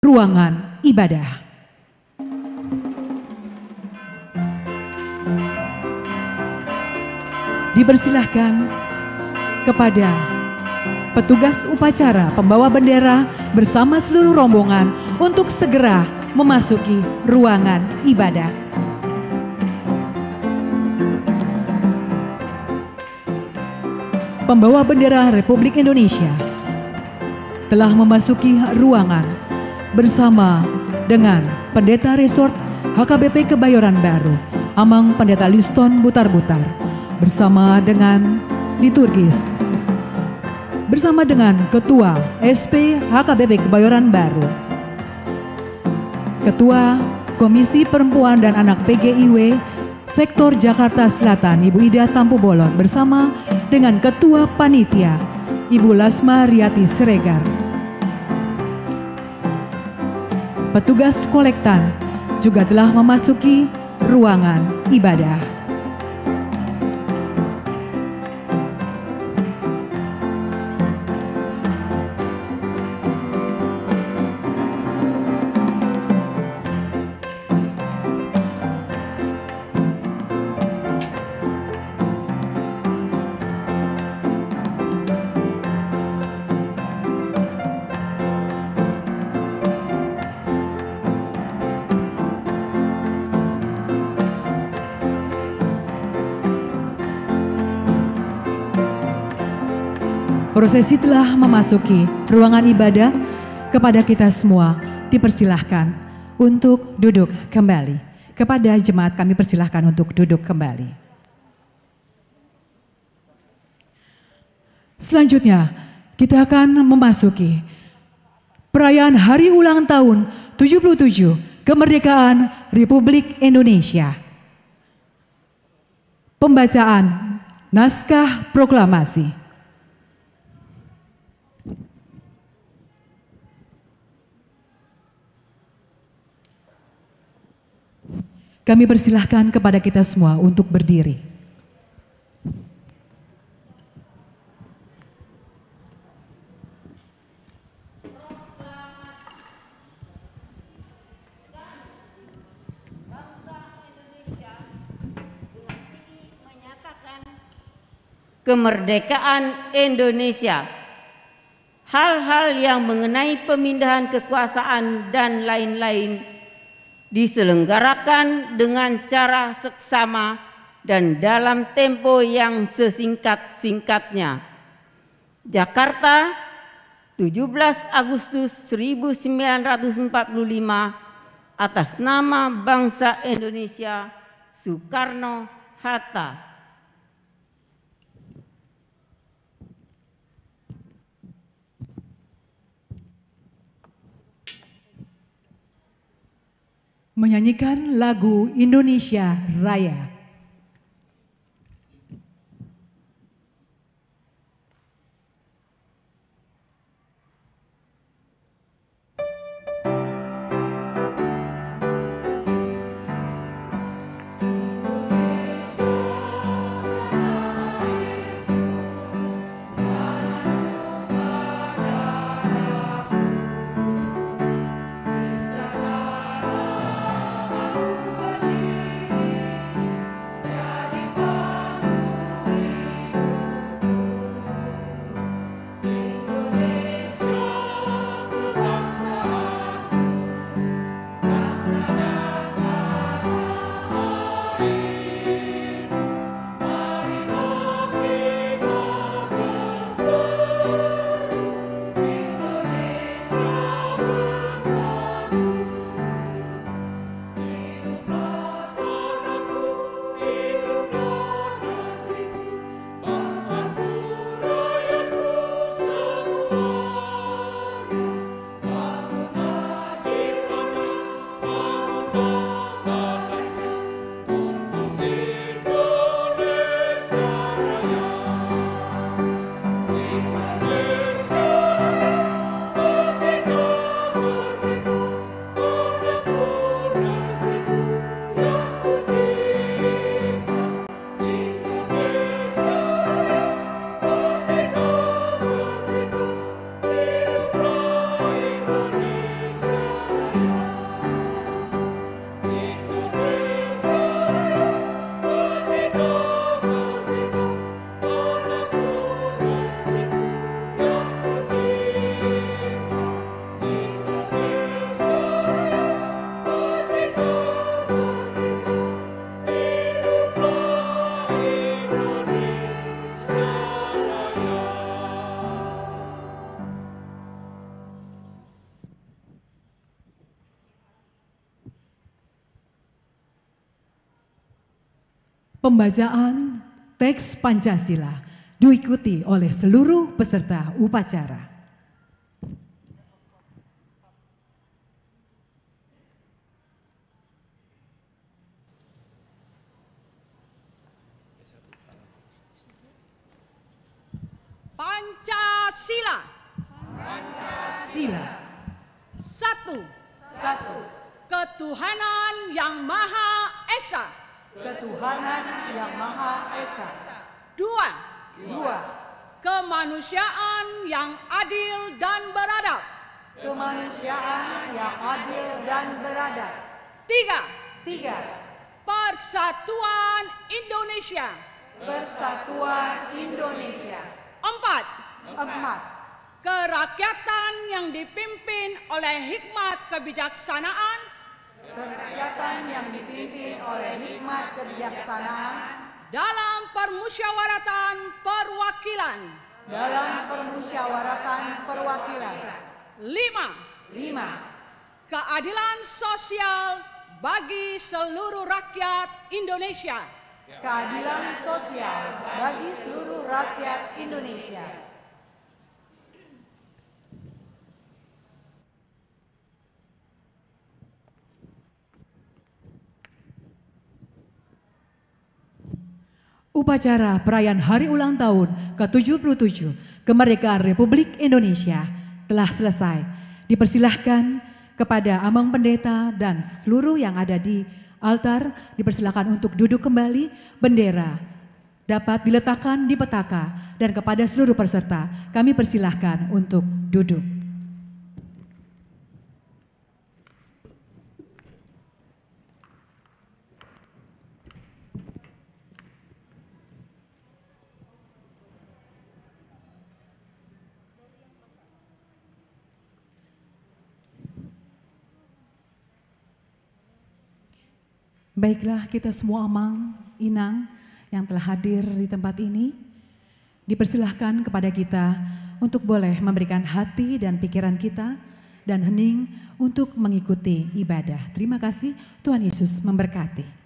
ruangan ibadah. Dipersilahkan kepada petugas upacara pembawa bendera bersama seluruh rombongan untuk segera memasuki ruangan ibadah. Pembawa bendera Republik Indonesia telah memasuki ruangan bersama dengan Pendeta Resort HKBP Kebayoran Baru, Amang Pendeta Liston Butar-Butar, bersama dengan liturgis, bersama dengan Ketua SP HKBP Kebayoran Baru, Ketua Komisi Perempuan dan Anak PGIW Sektor Jakarta Selatan Ibu Ida Tampu Bolon, bersama dengan Ketua Panitia Ibu Lasma Riyati Siregar. Petugas kolektan juga telah memasuki ruangan ibadah. Prosesi telah memasuki ruangan ibadah. Kepada kita semua dipersilahkan untuk duduk kembali. Kepada jemaat kami persilahkan untuk duduk kembali. Selanjutnya kita akan memasuki perayaan hari ulang tahun 77 kemerdekaan Republik Indonesia. Pembacaan naskah proklamasi. Kami persilahkan kepada kita semua untuk berdiri. Kemerdekaan Indonesia. Hal-hal yang mengenai pemindahan kekuasaan dan lain-lain diselenggarakan dengan cara seksama dan dalam tempo yang sesingkat-singkatnya. Jakarta, 17 Agustus 1945, atas nama bangsa Indonesia, Soekarno-Hatta. Menyanyikan lagu Indonesia Raya. Pembacaan teks Pancasila diikuti oleh seluruh peserta upacara. Pancasila. Pancasila. Satu. Satu. Ketuhanan yang Maha Esa. Ketuhanan yang Maha Esa. Dua. Dua. Kemanusiaan yang adil dan beradab. Kemanusiaan yang adil dan beradab. Tiga. Tiga. Persatuan Indonesia. Persatuan Indonesia. Empat. Empat. Kerakyatan yang dipimpin oleh hikmat kebijaksanaan. Kerakyatan yang dipimpin oleh hikmat kebijaksanaan. Dalam permusyawaratan perwakilan. Dalam permusyawaratan perwakilan. Lima. Lima. Keadilan sosial bagi seluruh rakyat Indonesia. Keadilan sosial bagi seluruh rakyat Indonesia. Upacara perayaan hari ulang tahun ke-77 kemerdekaan Republik Indonesia telah selesai. Dipersilahkan kepada Amang Pendeta dan seluruh yang ada di altar dipersilahkan untuk duduk kembali. Bendera dapat diletakkan di petaka dan kepada seluruh peserta kami persilahkan untuk duduk. Baiklah, kita semua Amang, Inang yang telah hadir di tempat ini, dipersilahkan kepada kita untuk boleh memberikan hati dan pikiran kita dan hening untuk mengikuti ibadah. Terima kasih, Tuhan Yesus memberkati.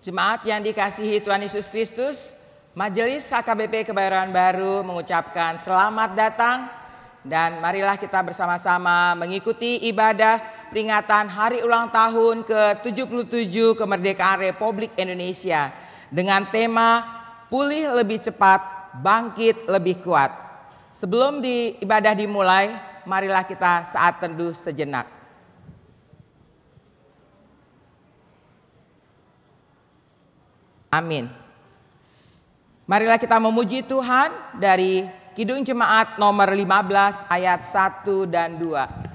Jemaat yang dikasihi Tuhan Yesus Kristus, Majelis HKBP Kebayoran Baru mengucapkan selamat datang dan marilah kita bersama-sama mengikuti ibadah peringatan hari ulang tahun ke-77 kemerdekaan Republik Indonesia dengan tema Pulih Lebih Cepat, Bangkit Lebih Kuat. Sebelum ibadah dimulai, marilah kita saat teduh sejenak. Amin. Marilah kita memuji Tuhan dari Kidung Jemaat nomor 15 ayat 1 dan 2.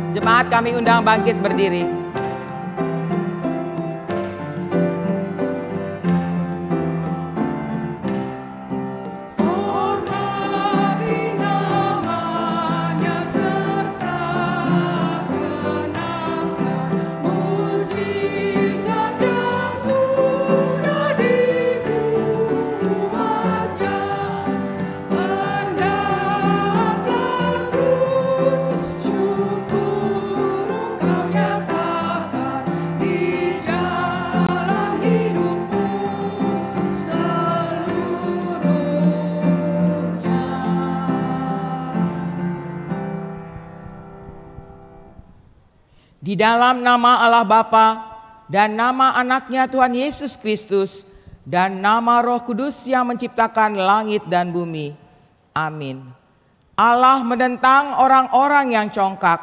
Jemaat kami undang bangkit berdiri. Syukur engkau Di dalam nama Allah Bapa dan nama anaknya Tuhan Yesus Kristus dan nama Roh Kudus yang menciptakan langit dan bumi. Amin. Allah menentang orang-orang yang congkak,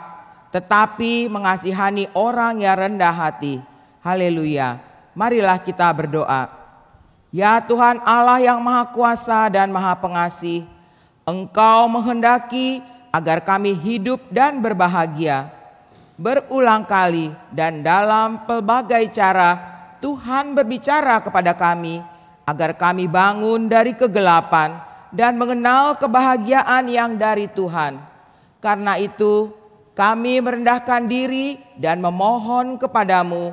tetapi mengasihani orang yang rendah hati. Haleluya. Marilah kita berdoa. Ya Tuhan Allah yang Maha Kuasa dan Maha Pengasih, Engkau menghendaki agar kami hidup dan berbahagia. Berulang kali dan dalam pelbagai cara Tuhan berbicara kepada kami agar kami bangun dari kegelapan dan mengenal kebahagiaan yang dari Tuhan. Karena itu kami merendahkan diri dan memohon kepadamu,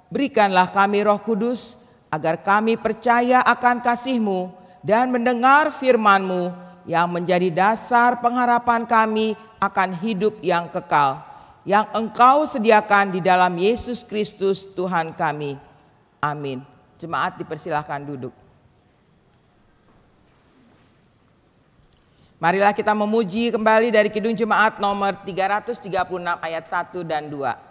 berikanlah kami Roh Kudus agar kami percaya akan kasih-Mu dan mendengar firman-Mu yang menjadi dasar pengharapan kami akan hidup yang kekal, yang Engkau sediakan di dalam Yesus Kristus Tuhan kami. Amin. Jemaat dipersilahkan duduk. Marilah kita memuji kembali dari Kidung Jemaat nomor 336 ayat 1 dan 2.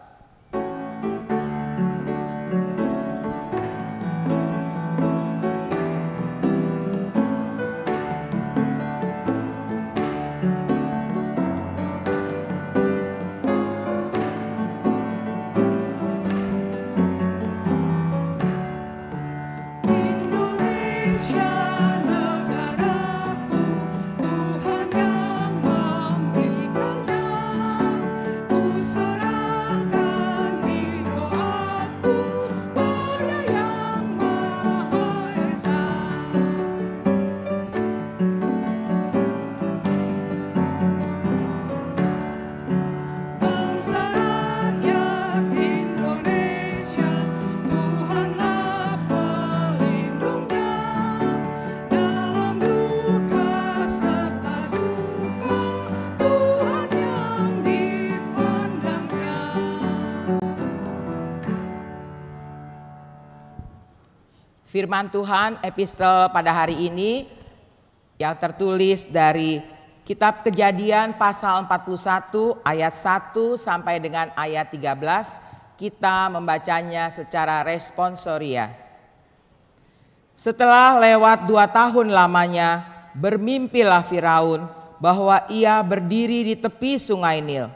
Firman Tuhan epistel pada hari ini yang tertulis dari Kitab Kejadian pasal 41 ayat 1 sampai dengan ayat 13. Kita membacanya secara responsoria. Setelah lewat 2 tahun lamanya, bermimpilah Firaun bahwa ia berdiri di tepi sungai Nil.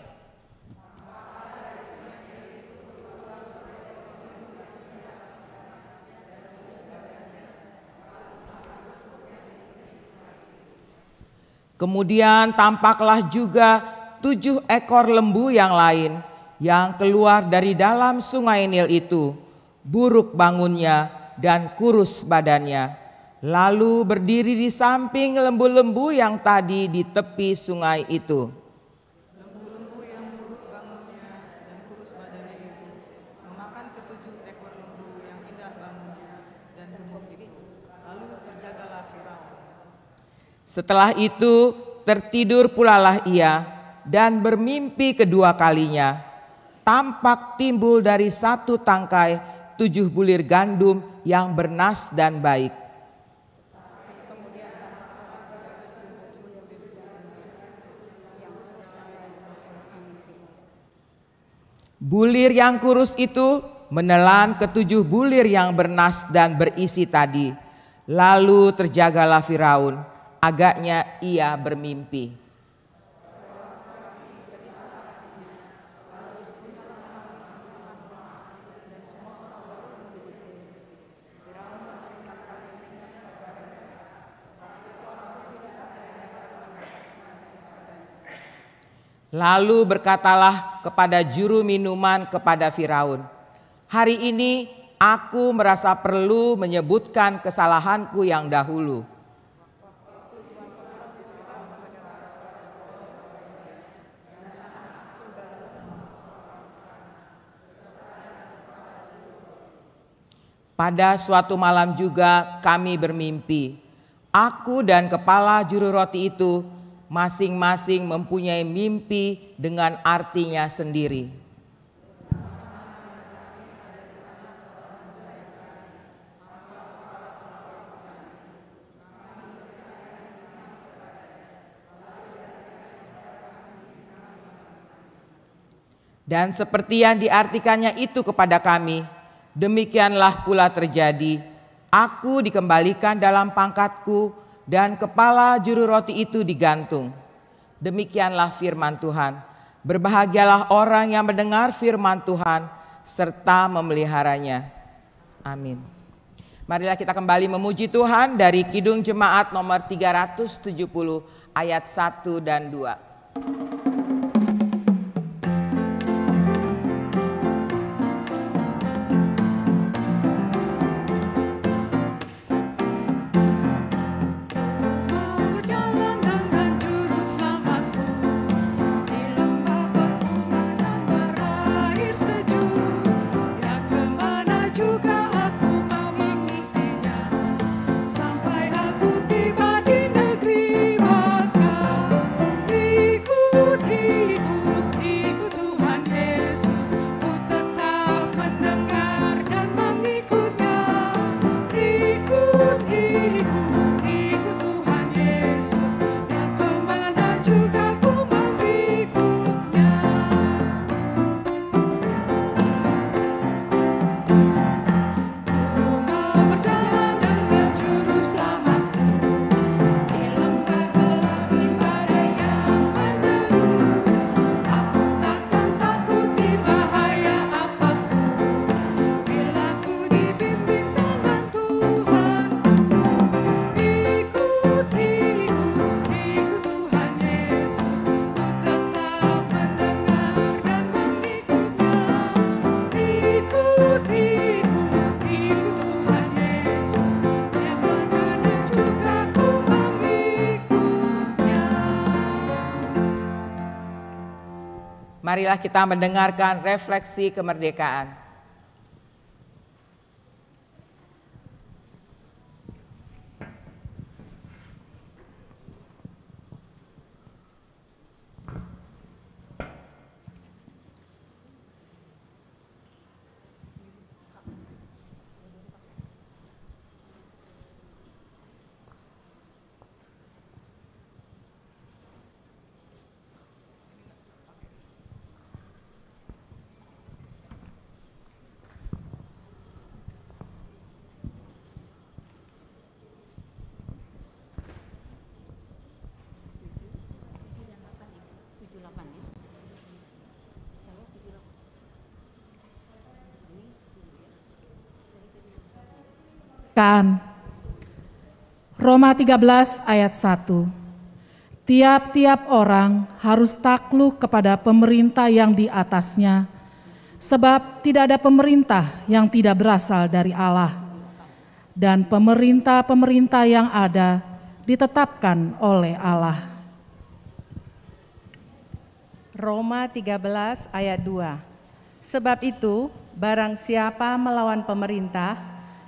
Kemudian tampaklah juga 7 ekor lembu yang lain yang keluar dari dalam sungai Nil itu, buruk bangunnya dan kurus badannya, lalu berdiri di samping lembu-lembu yang tadi di tepi sungai itu. Lembu-lembu yang buruk bangunnya dan kurus badannya itu memakan ke-7 ekor lembu yang indah bangunnya dan gemuk itu, lalu terjagalah Firaun. Setelah itu tertidur pulalah ia dan bermimpi kedua kalinya. Tampak timbul dari 1 tangkai 7 bulir gandum yang bernas dan baik. Bulir yang kurus itu menelan ke-7 bulir yang bernas dan berisi tadi. Lalu terjagalah Firaun. Agaknya ia bermimpi. Lalu berkatalah kepada juru minuman kepada Firaun, "Hari ini aku merasa perlu menyebutkan kesalahanku yang dahulu." Pada suatu malam juga kami bermimpi. Aku dan kepala juru roti itu masing-masing mempunyai mimpi dengan artinya sendiri. Dan seperti yang diartikannya itu kepada kami, demikianlah pula terjadi. Aku dikembalikan dalam pangkatku dan kepala juru roti itu digantung. Demikianlah firman Tuhan. Berbahagialah orang yang mendengar firman Tuhan serta memeliharanya. Amin. Marilah kita kembali memuji Tuhan dari Kidung Jemaat nomor 370 ayat 1 dan 2. Marilah kita mendengarkan refleksi kemerdekaan. Roma 13 ayat 1. Tiap-tiap orang harus takluk kepada pemerintah yang di atasnya, sebab tidak ada pemerintah yang tidak berasal dari Allah, dan pemerintah-pemerintah yang ada ditetapkan oleh Allah. Roma 13 ayat 2. Sebab itu, barang siapa melawan pemerintah,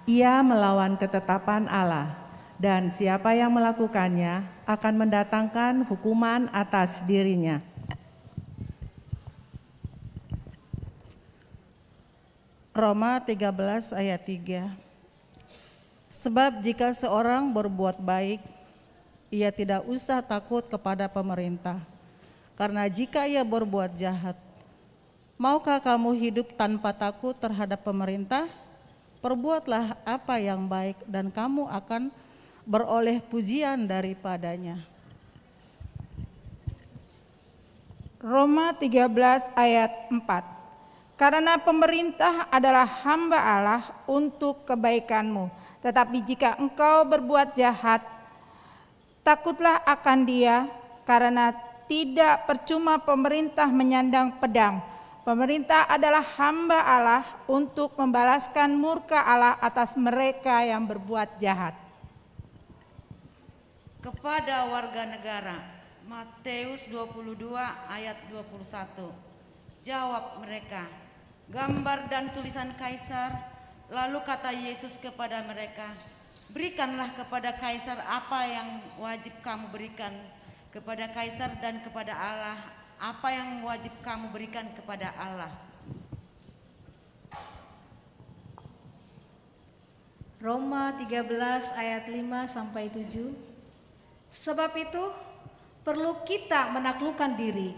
ia melawan ketetapan Allah, dan siapa yang melakukannya akan mendatangkan hukuman atas dirinya. Roma 13 ayat 3. Sebab jika seorang berbuat baik, ia tidak usah takut kepada pemerintah, karena jika ia berbuat jahat, maukah kamu hidup tanpa takut terhadap pemerintah? Perbuatlah apa yang baik dan kamu akan beroleh pujian daripadanya. Roma 13 ayat 4. Karena pemerintah adalah hamba Allah untuk kebaikanmu, tetapi jika engkau berbuat jahat, takutlah akan dia, karena tidak percuma pemerintah menyandang pedang. Pemerintah adalah hamba Allah untuk membalaskan murka Allah atas mereka yang berbuat jahat. Kepada warga negara, Matius 22 ayat 21. Jawab mereka, gambar dan tulisan kaisar. Lalu kata Yesus kepada mereka, berikanlah kepada kaisar apa yang wajib kamu berikan kepada kaisar, dan kepada Allah apa yang wajib kamu berikan kepada Allah. Roma 13 ayat 5-7. Sebab itu perlu kita menaklukkan diri,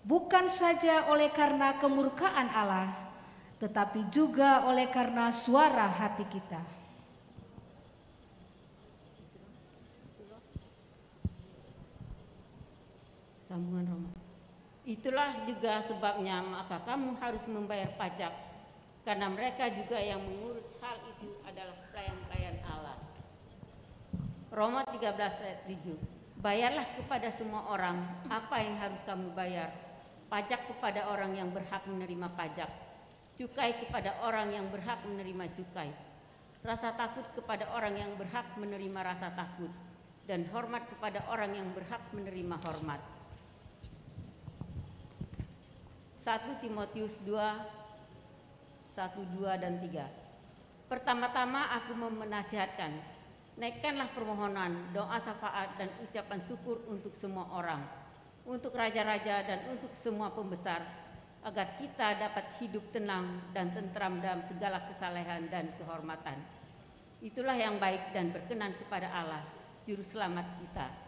bukan saja oleh karena kemurkaan Allah, tetapi juga oleh karena suara hati kita. Sambungan Roma. Itulah juga sebabnya maka kamu harus membayar pajak, karena mereka juga yang mengurus hal itu adalah pelayan-pelayan Allah. Roma 13 ayat 7. Bayarlah kepada semua orang apa yang harus kamu bayar. Pajak kepada orang yang berhak menerima pajak, cukai kepada orang yang berhak menerima cukai, rasa takut kepada orang yang berhak menerima rasa takut, dan hormat kepada orang yang berhak menerima hormat. 1 Timotius 2, 1, 2, dan 3. Pertama-tama aku menasihatkan, naikkanlah permohonan, doa syafaat, dan ucapan syukur untuk semua orang, untuk raja-raja dan untuk semua pembesar, agar kita dapat hidup tenang dan tentram dalam segala kesalehan dan kehormatan. Itulah yang baik dan berkenan kepada Allah, Juru Selamat kita.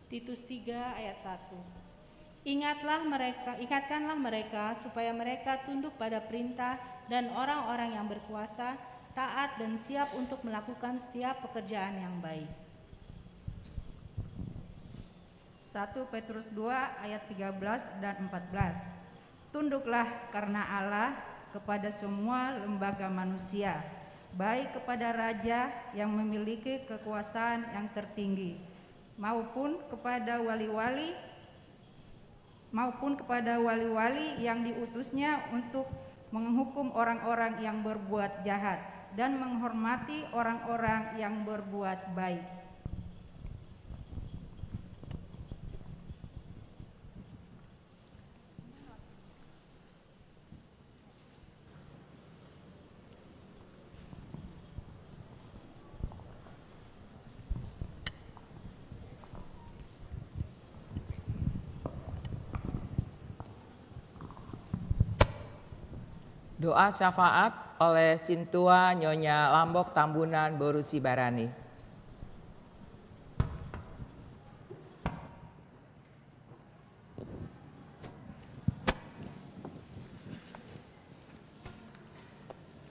Titus 3 ayat 1. Ingatkanlah mereka supaya mereka tunduk pada perintah dan orang-orang yang berkuasa, taat dan siap untuk melakukan setiap pekerjaan yang baik. 1 Petrus 2 ayat 13 dan 14. Tunduklah karena Allah kepada semua lembaga manusia, baik kepada raja yang memiliki kekuasaan yang tertinggi, maupun kepada wali-wali yang diutusnya untuk menghukum orang-orang yang berbuat jahat dan menghormati orang-orang yang berbuat baik. Doa syafaat oleh Sintua Nyonya Lambok Tambunan Borusi Barani.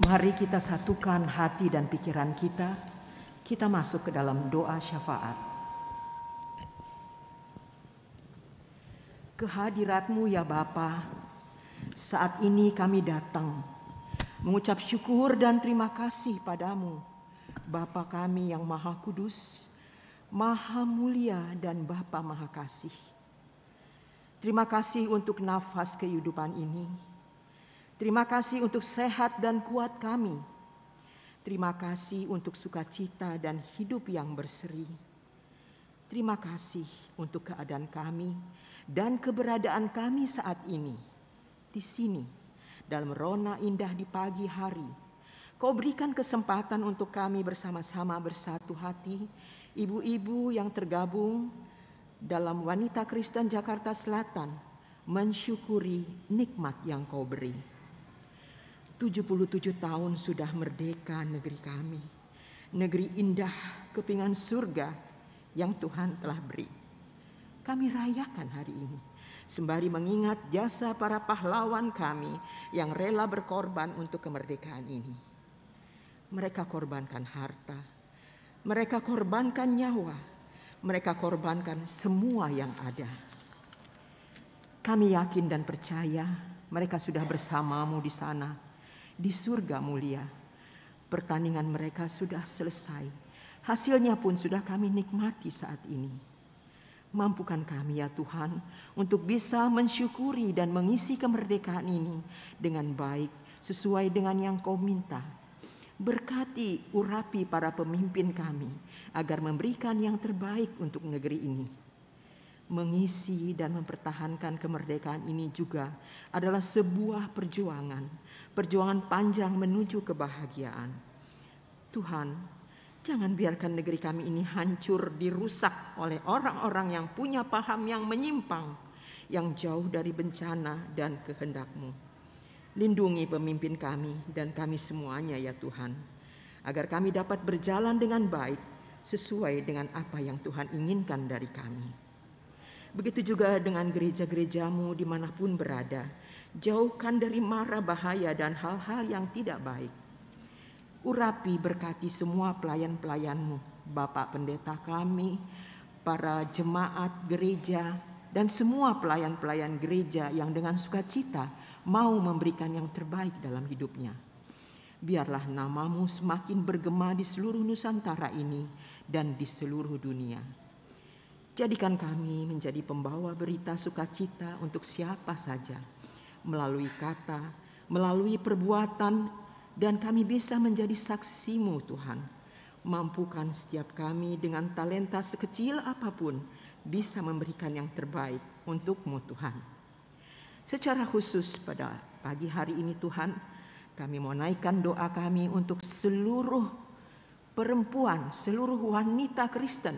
Mari kita satukan hati dan pikiran kita. Kita masuk ke dalam doa syafaat. Kehadirat-Mu ya Bapa, saat ini kami datang mengucap syukur dan terima kasih padamu, Bapa kami yang Maha Kudus, Maha Mulia dan Bapa Maha Kasih. Terima kasih untuk nafas kehidupan ini. Terima kasih untuk sehat dan kuat kami. Terima kasih untuk sukacita dan hidup yang berseri. Terima kasih untuk keadaan kami dan keberadaan kami saat ini. Di sini, dalam rona indah di pagi hari, Kau berikan kesempatan untuk kami bersama-sama bersatu hati, ibu-ibu yang tergabung dalam Wanita Kristen Jakarta Selatan, mensyukuri nikmat yang Kau beri. 77 tahun sudah merdeka negeri kami, negeri indah kepingan surga yang Tuhan telah beri. Kami rayakan hari ini, sembari mengingat jasa para pahlawan kami yang rela berkorban untuk kemerdekaan ini. Mereka korbankan harta, mereka korbankan nyawa, mereka korbankan semua yang ada. Kami yakin dan percaya mereka sudah bersama-Mu di sana, di surga mulia. Pertandingan mereka sudah selesai, hasilnya pun sudah kami nikmati saat ini. Mampukan kami ya Tuhan untuk bisa mensyukuri dan mengisi kemerdekaan ini dengan baik sesuai dengan yang Kau minta. Berkati, urapi para pemimpin kami agar memberikan yang terbaik untuk negeri ini. Mengisi dan mempertahankan kemerdekaan ini juga adalah sebuah perjuangan panjang menuju kebahagiaan. Tuhan, jangan biarkan negeri kami ini hancur, dirusak oleh orang-orang yang punya paham yang menyimpang, yang jauh dari bencana dan kehendak-Mu. Lindungi pemimpin kami dan kami semuanya ya Tuhan, agar kami dapat berjalan dengan baik sesuai dengan apa yang Tuhan inginkan dari kami. Begitu juga dengan gereja-gerejamu dimanapun berada. Jauhkan dari mara bahaya dan hal-hal yang tidak baik. Urapi berkati semua pelayan-pelayanmu, Bapak Pendeta kami, para jemaat gereja, dan semua pelayan-pelayan gereja yang dengan sukacita mau memberikan yang terbaik dalam hidupnya. Biarlah namamu semakin bergema di seluruh Nusantara ini dan di seluruh dunia. Jadikan kami menjadi pembawa berita sukacita untuk siapa saja, melalui kata, melalui perbuatan, dan kami bisa menjadi saksimu Tuhan. Mampukan setiap kami dengan talenta sekecil apapun bisa memberikan yang terbaik untuk-Mu Tuhan. Secara khusus pada pagi hari ini Tuhan, kami mau naikkan doa kami untuk seluruh perempuan, seluruh wanita Kristen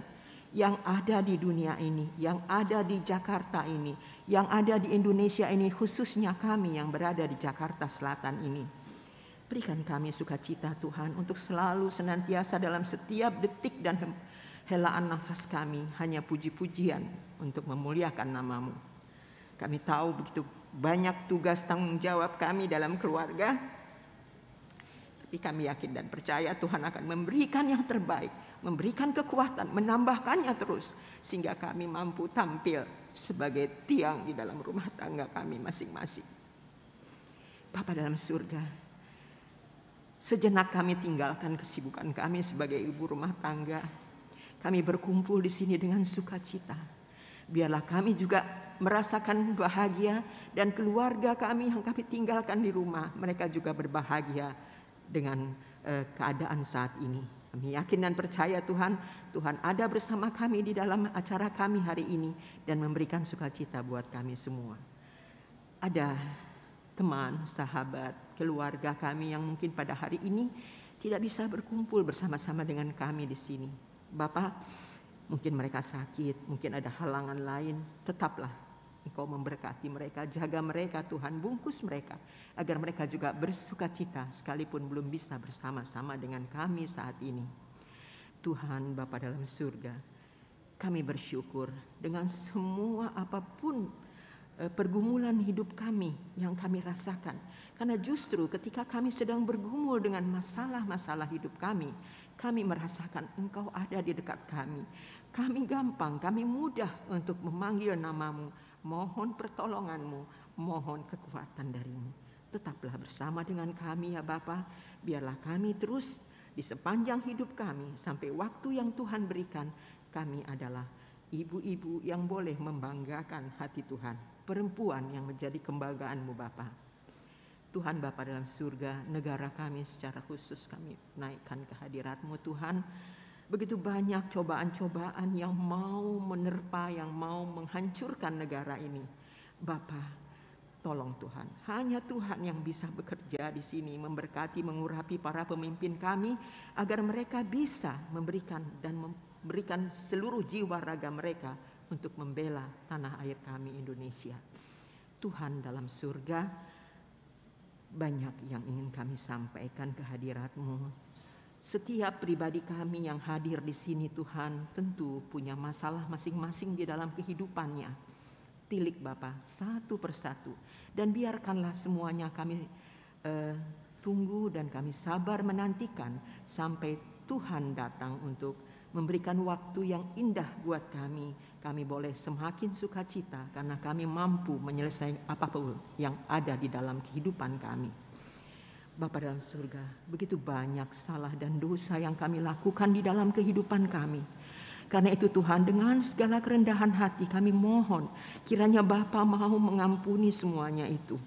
yang ada di dunia ini, yang ada di Jakarta ini, yang ada di Indonesia ini, khususnya kami yang berada di Jakarta Selatan ini. Berikan kami sukacita Tuhan untuk selalu senantiasa dalam setiap detik dan helaan nafas kami hanya puji-pujian untuk memuliakan nama-Mu. Kami tahu begitu banyak tugas tanggung jawab kami dalam keluarga, tapi kami yakin dan percaya Tuhan akan memberikan yang terbaik, memberikan kekuatan, menambahkannya terus, sehingga kami mampu tampil sebagai tiang di dalam rumah tangga kami masing-masing. Bapa dalam surga, sejenak kami tinggalkan kesibukan kami sebagai ibu rumah tangga. Kami berkumpul di sini dengan sukacita. Biarlah kami juga merasakan bahagia dan keluarga kami yang kami tinggalkan di rumah, mereka juga berbahagia dengan keadaan saat ini. Kami yakin dan percaya Tuhan ada bersama kami di dalam acara kami hari ini dan memberikan sukacita buat kami semua. Ada teman, sahabat, keluarga kami yang mungkin pada hari ini tidak bisa berkumpul bersama-sama dengan kami di sini. Bapak, mungkin mereka sakit, mungkin ada halangan lain, tetaplah Engkau memberkati mereka, jaga mereka Tuhan, bungkus mereka, agar mereka juga bersukacita sekalipun belum bisa bersama-sama dengan kami saat ini. Tuhan Bapa dalam surga, kami bersyukur dengan semua apapun pergumulan hidup kami yang kami rasakan. Karena justru ketika kami sedang bergumul dengan masalah-masalah hidup kami merasakan Engkau ada di dekat kami. Kami gampang, kami mudah untuk memanggil nama-Mu. Mohon pertolongan-Mu, mohon kekuatan dari-Mu. Tetaplah bersama dengan kami ya Bapa. Biarlah kami terus di sepanjang hidup kami sampai waktu yang Tuhan berikan, kami adalah ibu-ibu yang boleh membanggakan hati Tuhan. Perempuan yang menjadi kebanggaan-Mu Bapa. Tuhan Bapa dalam surga, negara kami secara khusus kami naikkan kehadirat-Mu Tuhan. Begitu banyak cobaan-cobaan yang mau menerpa, yang mau menghancurkan negara ini. Bapa, tolong Tuhan. Hanya Tuhan yang bisa bekerja di sini, memberkati, mengurapi para pemimpin kami, agar mereka bisa memberikan seluruh jiwa raga mereka untuk membela tanah air kami Indonesia. Tuhan dalam surga, banyak yang ingin kami sampaikan kehadirat-Mu. Setiap pribadi kami yang hadir di sini Tuhan tentu punya masalah masing-masing di dalam kehidupannya. Tilik Bapa satu persatu, dan biarkanlah semuanya kami tunggu dan kami sabar menantikan sampai Tuhan datang untuk memberikan waktu yang indah buat kami. Kami boleh semakin sukacita karena kami mampu menyelesaikan apapun yang ada di dalam kehidupan kami. Bapa dalam surga, begitu banyak salah dan dosa yang kami lakukan di dalam kehidupan kami. Karena itu Tuhan, dengan segala kerendahan hati kami mohon kiranya Bapa mau mengampuni semuanya itu.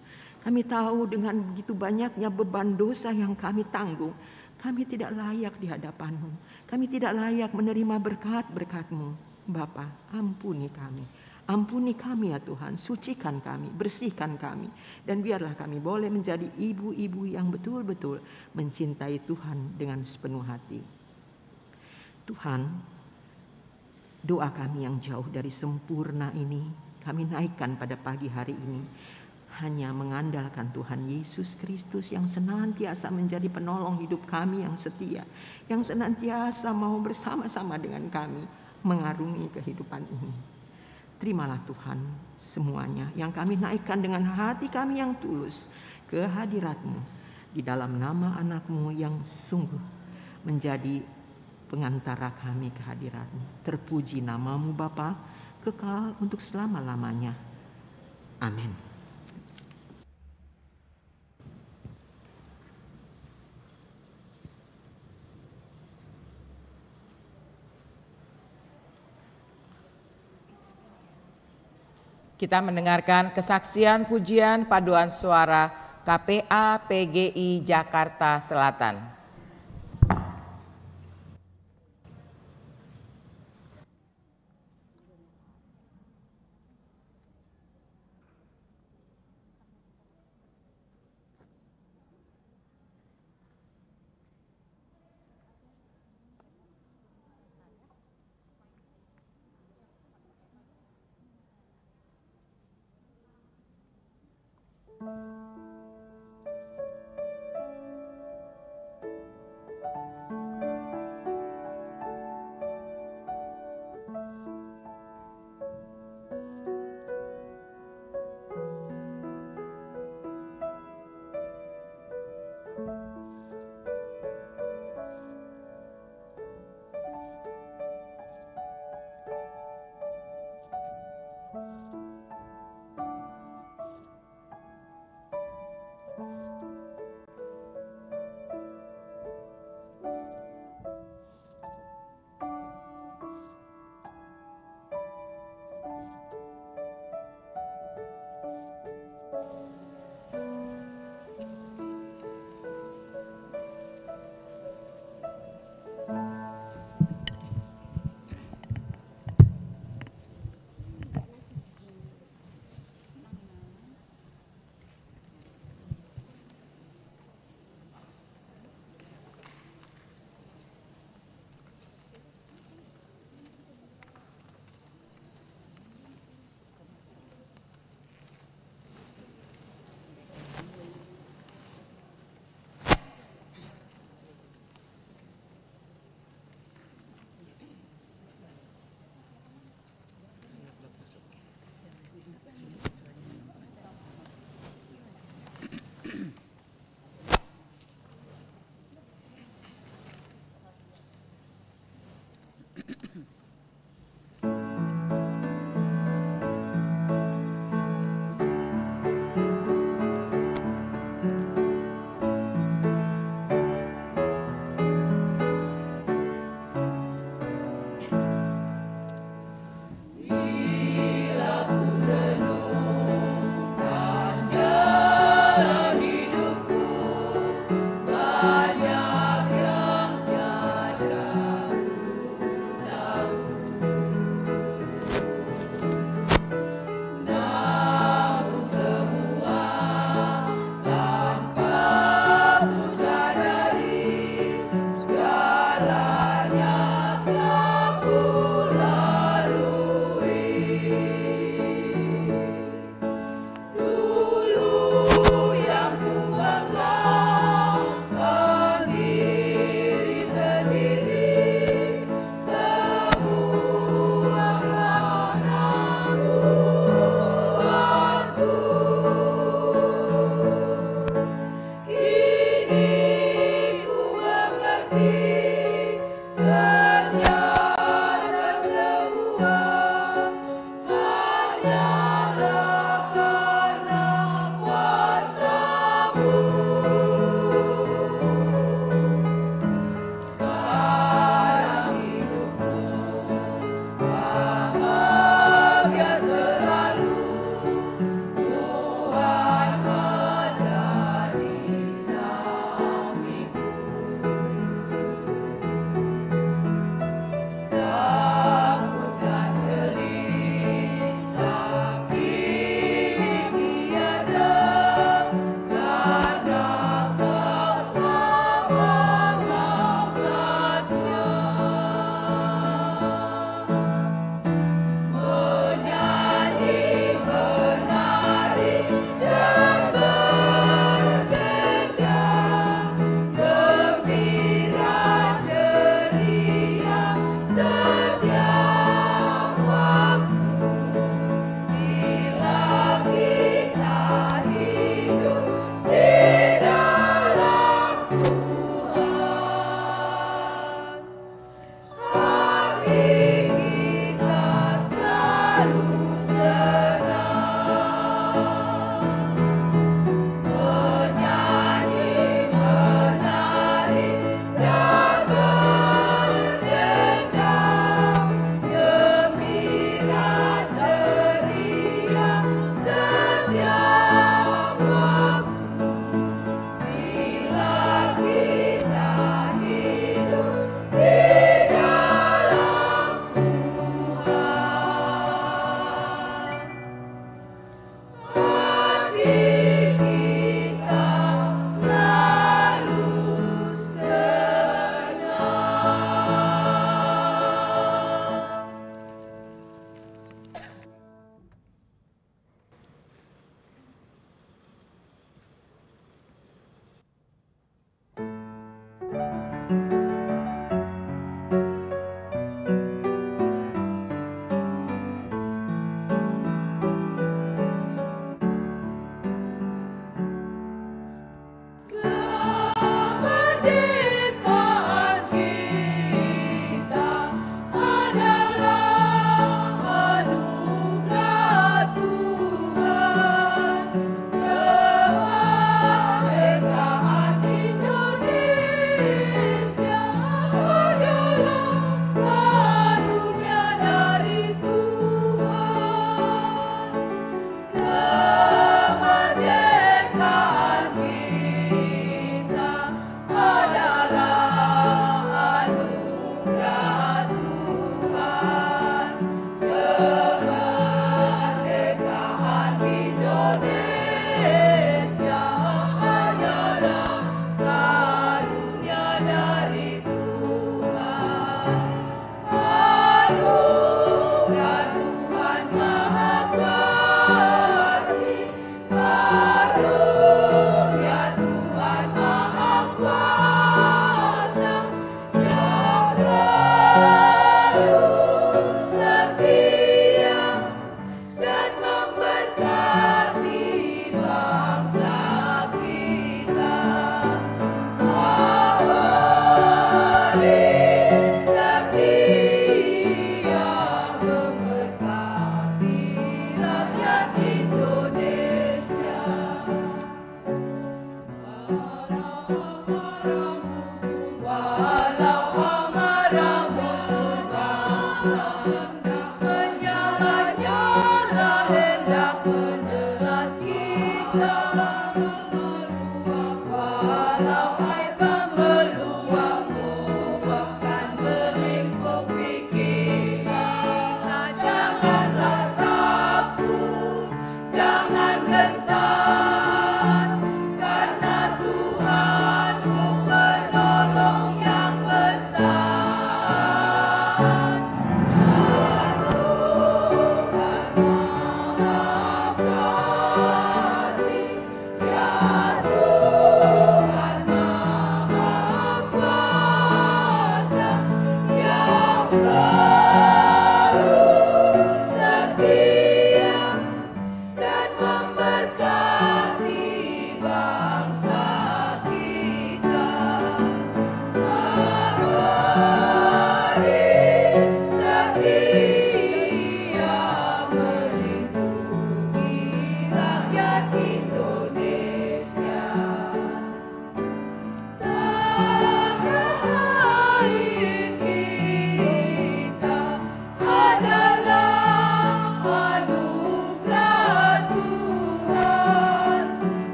Kami tahu dengan begitu banyaknya beban dosa yang kami tanggung, kami tidak layak di hadapan-Mu. Kami tidak layak menerima berkat-berkat-Mu. Bapa, ampuni kami. Ampuni kami ya Tuhan, sucikan kami, bersihkan kami. Dan biarlah kami boleh menjadi ibu-ibu yang betul-betul mencintai Tuhan dengan sepenuh hati. Tuhan, doa kami yang jauh dari sempurna ini, kami naikkan pada pagi hari ini. Hanya mengandalkan Tuhan Yesus Kristus yang senantiasa menjadi penolong hidup kami yang setia. Yang senantiasa mau bersama-sama dengan kami mengarungi kehidupan ini. Terimalah Tuhan semuanya yang kami naikkan dengan hati kami yang tulus ke hadirat-Mu di dalam nama anak-Mu yang sungguh menjadi pengantara kami ke hadirat-Mu. Terpuji nama-Mu Bapa, kekal untuk selama-lamanya. Amin. Kita mendengarkan kesaksian pujian paduan suara KPA PGI Jakarta Selatan.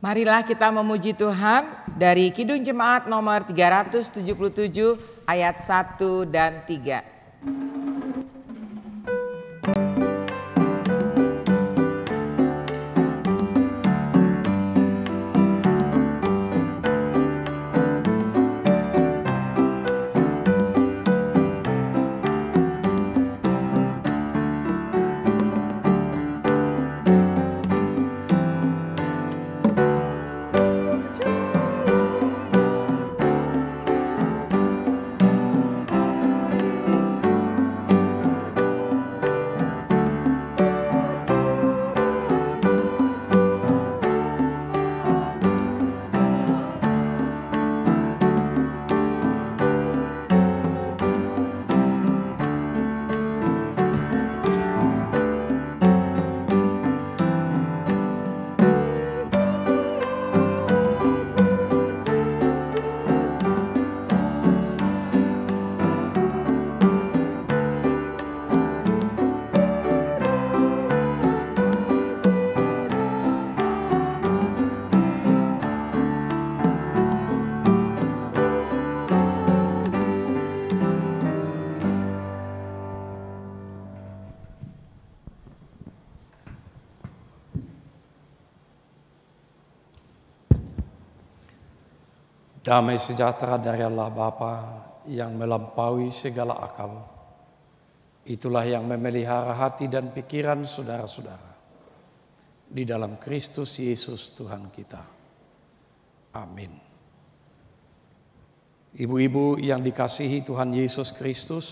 Marilah kita memuji Tuhan dari Kidung Jemaat nomor 377 ayat 1 dan 3. Damai sejahtera dari Allah Bapa yang melampaui segala akal, itulah yang memelihara hati dan pikiran saudara-saudara di dalam Kristus Yesus Tuhan kita. Amin. Ibu-ibu yang dikasihi Tuhan Yesus Kristus,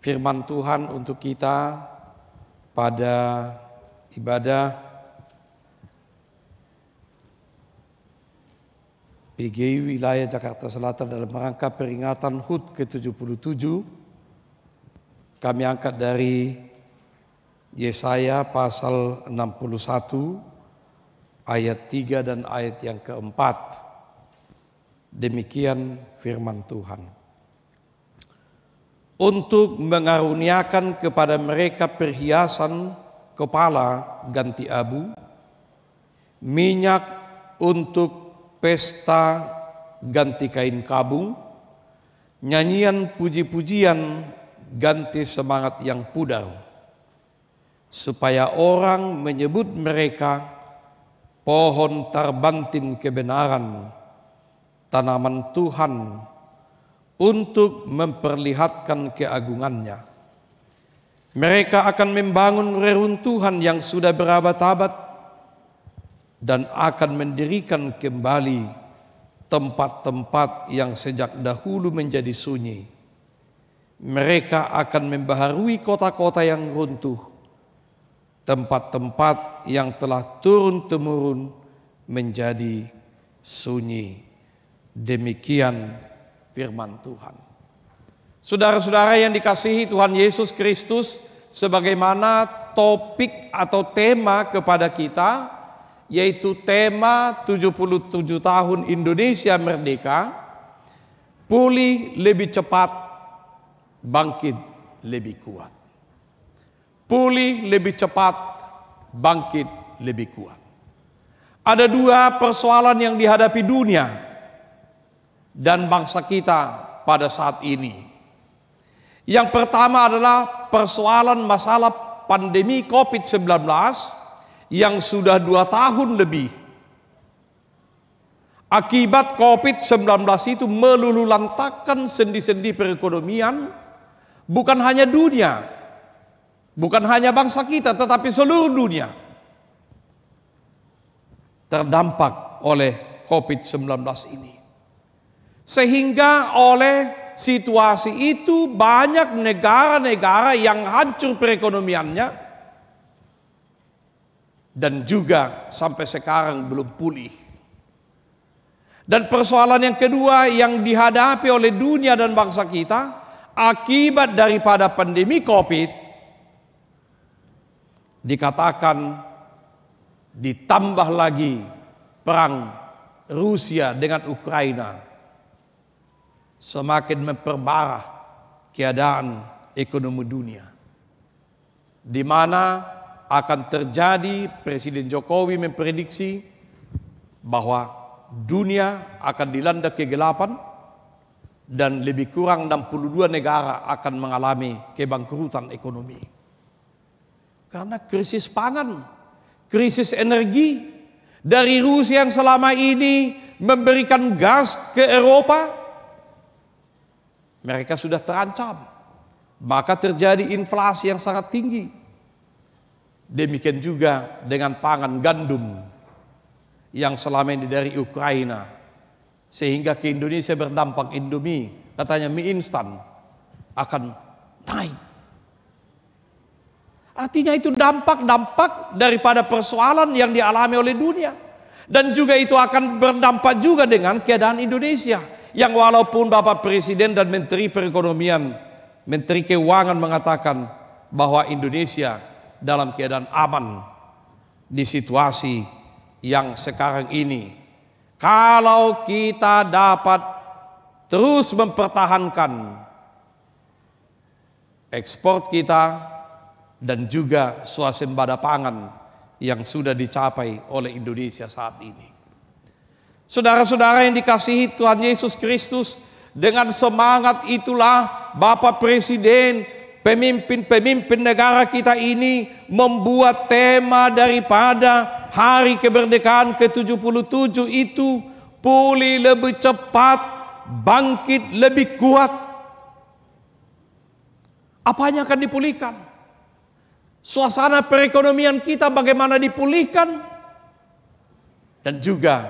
firman Tuhan untuk kita pada ibadah PGI Wilayah Jakarta Selatan dalam rangka peringatan HUT ke-77, kami angkat dari Yesaya pasal 61 ayat 3 dan ayat yang keempat. Demikian firman Tuhan. Untuk mengaruniakan kepada mereka perhiasan kepala ganti abu, minyak untuk pesta ganti kain kabung, nyanyian puji-pujian ganti semangat yang pudar, supaya orang menyebut mereka pohon tarbantin kebenaran, tanaman Tuhan, untuk memperlihatkan keagungannya. Mereka akan membangun reruntuhan yang sudah berabad-abad dan akan mendirikan kembali tempat-tempat yang sejak dahulu menjadi sunyi. Mereka akan membaharui kota-kota yang runtuh, tempat-tempat yang telah turun-temurun menjadi sunyi. Demikian firman Tuhan. Saudara-saudara yang dikasihi Tuhan Yesus Kristus, sebagaimana topik atau tema kepada kita, yaitu tema 77 tahun Indonesia Merdeka, pulih lebih cepat, bangkit lebih kuat. Pulih lebih cepat, bangkit lebih kuat. Ada dua persoalan yang dihadapi dunia dan bangsa kita pada saat ini. Yang pertama adalah persoalan masalah pandemi COVID-19 yang sudah 2 tahun lebih. Akibat COVID-19 itu meluluhlantakkan sendi-sendi perekonomian, bukan hanya dunia, bukan hanya bangsa kita, tetapi seluruh dunia terdampak oleh COVID-19 ini. Sehingga oleh situasi itu banyak negara-negara yang hancur perekonomiannya, dan juga sampai sekarang belum pulih. Dan persoalan yang kedua yang dihadapi oleh dunia dan bangsa kita akibat daripada pandemi COVID, dikatakan ditambah lagi perang Rusia dengan Ukraina, semakin memperparah keadaan ekonomi dunia, di mana akan terjadi, Presiden Jokowi memprediksi bahwa dunia akan dilanda kegelapan dan lebih kurang 62 negara akan mengalami kebangkrutan ekonomi. Karena krisis pangan, krisis energi dari Rusia yang selama ini memberikan gas ke Eropa, mereka sudah terancam. Maka terjadi inflasi yang sangat tinggi. Demikian juga dengan pangan gandum yang selama ini dari Ukraina, sehingga ke Indonesia berdampak. Indomie, katanya mie instan akan naik. Artinya itu dampak-dampak daripada persoalan yang dialami oleh dunia. Dan juga itu akan berdampak juga dengan keadaan Indonesia, yang walaupun Bapak Presiden dan Menteri Perekonomian, Menteri Keuangan mengatakan bahwa Indonesia dalam keadaan aman di situasi yang sekarang ini. Kalau kita dapat terus mempertahankan ekspor kita dan juga swasembada pangan yang sudah dicapai oleh Indonesia saat ini. Saudara-saudara yang dikasihi Tuhan Yesus Kristus, dengan semangat itulah Bapak Presiden, pemimpin-pemimpin negara kita ini membuat tema daripada Hari Kemerdekaan ke-77 itu pulih lebih cepat, bangkit lebih kuat. Apanya akan dipulihkan? Suasana perekonomian kita bagaimana dipulihkan? Dan juga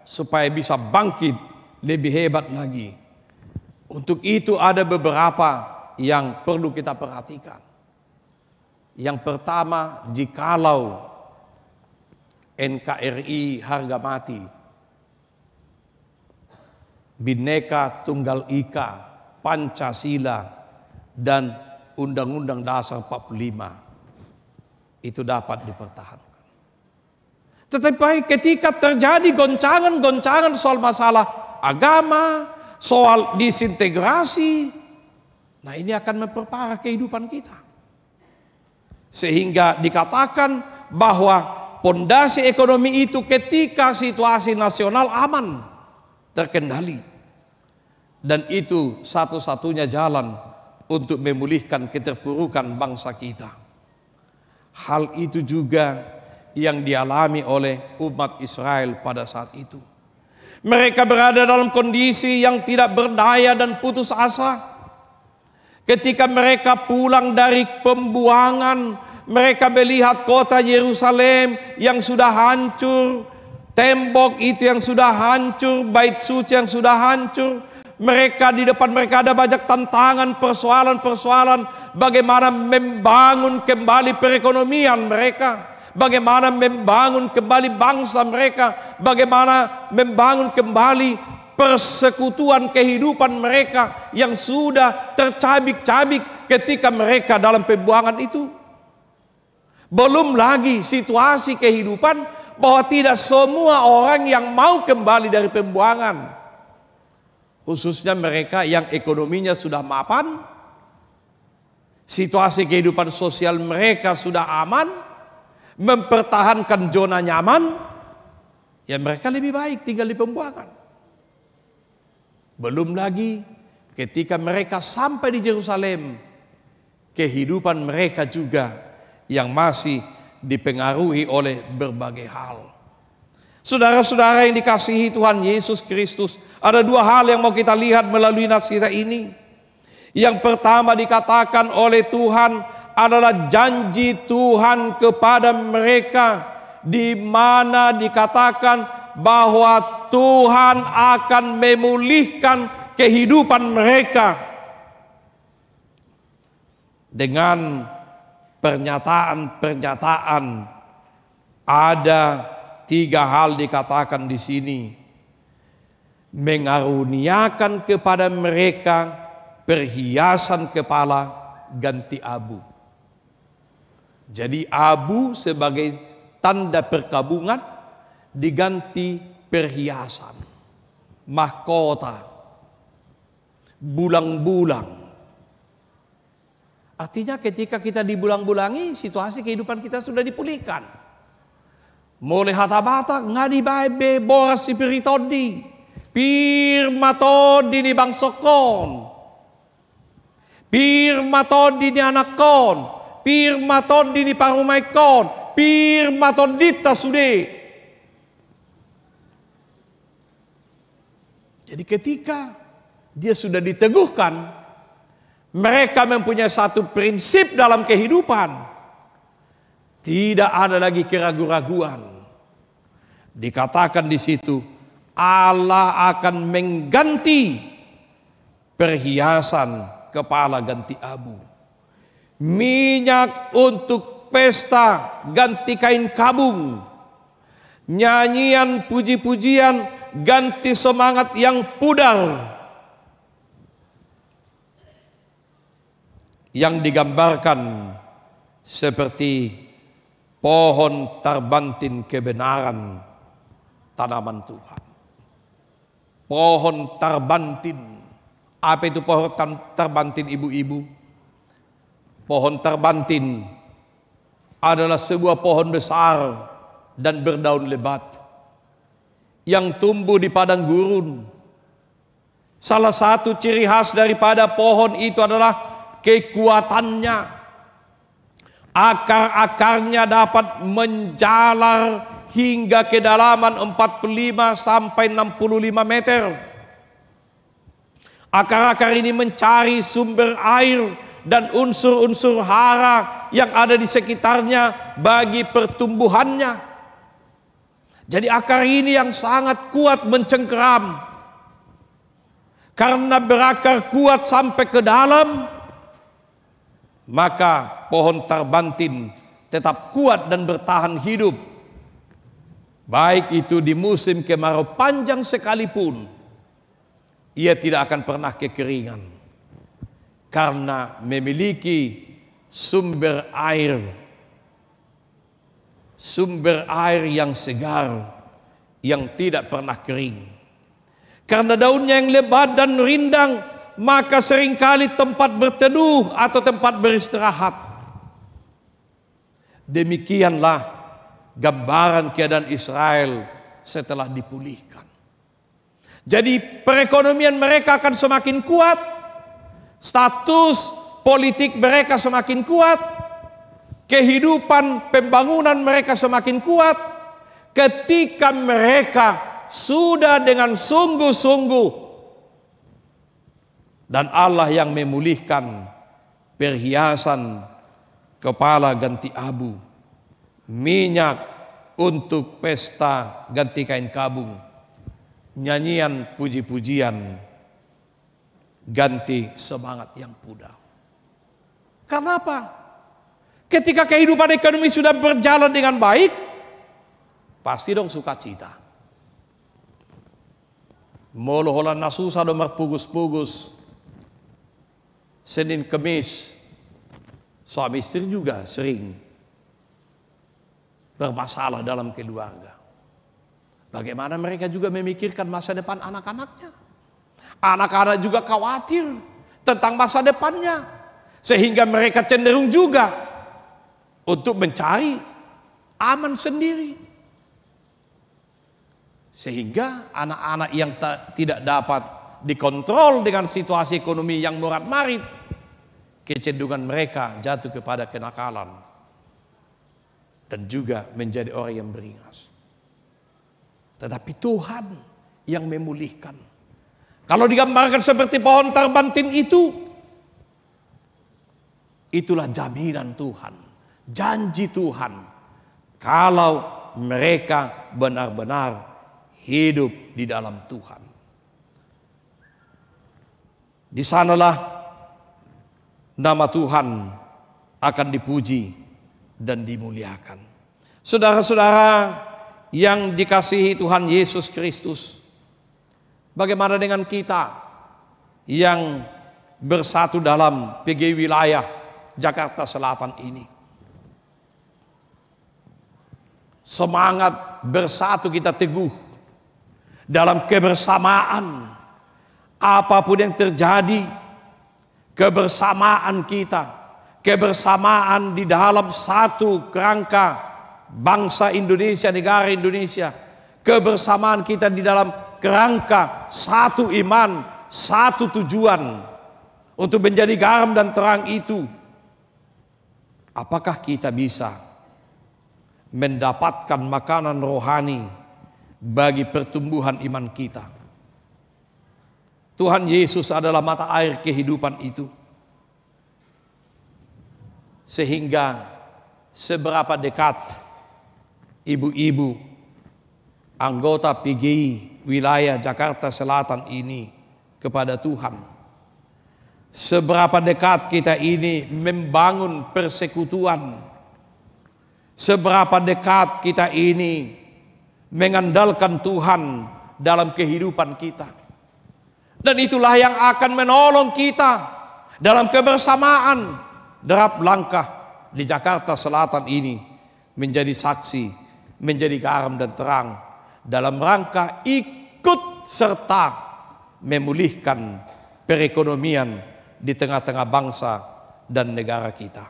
supaya bisa bangkit lebih hebat lagi. Untuk itu ada beberapa yang perlu kita perhatikan. Yang pertama, jikalau NKRI harga mati, Bhinneka Tunggal Ika, Pancasila, dan Undang-Undang Dasar 45 itu dapat dipertahankan. Tetapi ketika terjadi goncangan-goncangan soal masalah agama, soal disintegrasi, nah ini akan memperparah kehidupan kita. Sehingga dikatakan bahwa pondasi ekonomi itu ketika situasi nasional aman, terkendali. Dan itu satu-satunya jalan untuk memulihkan keterpurukan bangsa kita. Hal itu juga yang dialami oleh umat Israel pada saat itu. Mereka berada dalam kondisi yang tidak berdaya dan putus asa. Ketika mereka pulang dari pembuangan, mereka melihat kota Yerusalem yang sudah hancur, tembok itu yang sudah hancur, bait suci yang sudah hancur. Mereka, di depan mereka ada banyak tantangan, persoalan-persoalan bagaimana membangun kembali perekonomian mereka, bagaimana membangun kembali bangsa mereka, bagaimana membangun kembali persekutuan kehidupan mereka yang sudah tercabik-cabik ketika mereka dalam pembuangan itu. Belum lagi situasi kehidupan bahwa tidak semua orang yang mau kembali dari pembuangan, khususnya mereka yang ekonominya sudah mapan, situasi kehidupan sosial mereka sudah aman, mempertahankan zona nyaman, ya mereka lebih baik tinggal di pembuangan. Belum lagi ketika mereka sampai di Yerusalem, kehidupan mereka juga yang masih dipengaruhi oleh berbagai hal. Saudara-saudara yang dikasihi Tuhan Yesus Kristus, ada dua hal yang mau kita lihat melalui nasihat ini. Yang pertama dikatakan oleh Tuhan adalah janji Tuhan kepada mereka, di mana dikatakan bahwa Tuhan akan memulihkan kehidupan mereka dengan pernyataan-pernyataan. Ada tiga hal dikatakan di sini. Mengaruniakan kepada mereka perhiasan kepala ganti abu. Jadi abu sebagai tanda perkabungan diganti perhiasan, mahkota, bulang-bulang. Artinya ketika kita dibulang-bulangi, situasi kehidupan kita sudah dipulihkan. Mulai hata-bata ngadi bae boras spiritodi, pirmatodi ni bangsokon, pirmatodi ni anakon, pirmatodi ni parumaikon, pirmatodita sude. Jadi ketika dia sudah diteguhkan, mereka mempunyai satu prinsip dalam kehidupan. Tidak ada lagi keraguan-raguan. Dikatakan di situ, Allah akan mengganti perhiasan kepala ganti abu. Minyak untuk pesta ganti kain kabung. Nyanyian puji-pujian ganti semangat yang pudar. Yang digambarkan seperti pohon tarbantin kebenaran tanaman Tuhan. Pohon tarbantin. Apa itu pohon tarbantin, ibu-ibu? Pohon tarbantin adalah sebuah pohon besar dan berdaun lebat yang tumbuh di padang gurun. Salah satu ciri khas daripada pohon itu adalah kekuatannya. Akar-akarnya dapat menjalar hingga kedalaman 45 sampai 65 meter. Akar-akar ini mencari sumber air dan unsur-unsur hara yang ada di sekitarnya bagi pertumbuhannya. Jadi akar ini yang sangat kuat mencengkeram. Karena berakar kuat sampai ke dalam, maka pohon tarbantin tetap kuat dan bertahan hidup. Baik itu di musim kemarau panjang sekalipun, ia tidak akan pernah kekeringan. Karena memiliki sumber air yang segar, yang tidak pernah kering. Karena daunnya yang lebat dan rindang, maka seringkali tempat berteduh atau tempat beristirahat. Demikianlah gambaran keadaan Israel setelah dipulihkan. Jadi perekonomian mereka akan semakin kuat, status politik mereka semakin kuat, kehidupan pembangunan mereka semakin kuat, ketika mereka sudah dengan sungguh-sungguh, dan Allah yang memulihkan perhiasan kepala ganti abu, minyak untuk pesta ganti kain kabung, nyanyian puji-pujian ganti semangat yang pudar. Karena apa? Ketika kehidupan ekonomi sudah berjalan dengan baik, pasti dong sukacita. Moloholan nasusa domar pugus-pugus, Senin Kemis, suami istri juga sering bermasalah dalam keluarga. Bagaimana mereka juga memikirkan masa depan anak-anaknya. Anak-anak juga khawatir tentang masa depannya, sehingga mereka cenderung juga untuk mencari aman sendiri. Sehingga anak-anak yang tidak dapat dikontrol dengan situasi ekonomi yang morat-marit, kecenderungan mereka jatuh kepada kenakalan dan juga menjadi orang yang beringas. Tetapi Tuhan yang memulihkan. Kalau digambarkan seperti pohon tarbantin itu, itulah jaminan Tuhan, janji Tuhan, kalau mereka benar-benar hidup di dalam Tuhan. Di sanalah nama Tuhan akan dipuji dan dimuliakan. Saudara-saudara yang dikasihi Tuhan Yesus Kristus, bagaimana dengan kita yang bersatu dalam PGI wilayah Jakarta Selatan ini? Semangat bersatu kita teguh dalam kebersamaan. Apapun yang terjadi, kebersamaan kita, kebersamaan di dalam satu kerangka bangsa Indonesia, negara Indonesia, kebersamaan kita di dalam kerangka satu iman, satu tujuan untuk menjadi garam dan terang itu. Apakah kita bisa mendapatkan makanan rohani bagi pertumbuhan iman kita? Tuhan Yesus adalah mata air kehidupan itu. Sehingga seberapa dekat ibu-ibu anggota PGI wilayah Jakarta Selatan ini kepada Tuhan, seberapa dekat kita ini membangun persekutuan, seberapa dekat kita ini mengandalkan Tuhan dalam kehidupan kita. Dan itulah yang akan menolong kita dalam kebersamaan derap langkah di Jakarta Selatan ini menjadi saksi, menjadi garam dan terang dalam rangka ikut serta memulihkan perekonomian di tengah-tengah bangsa dan negara kita.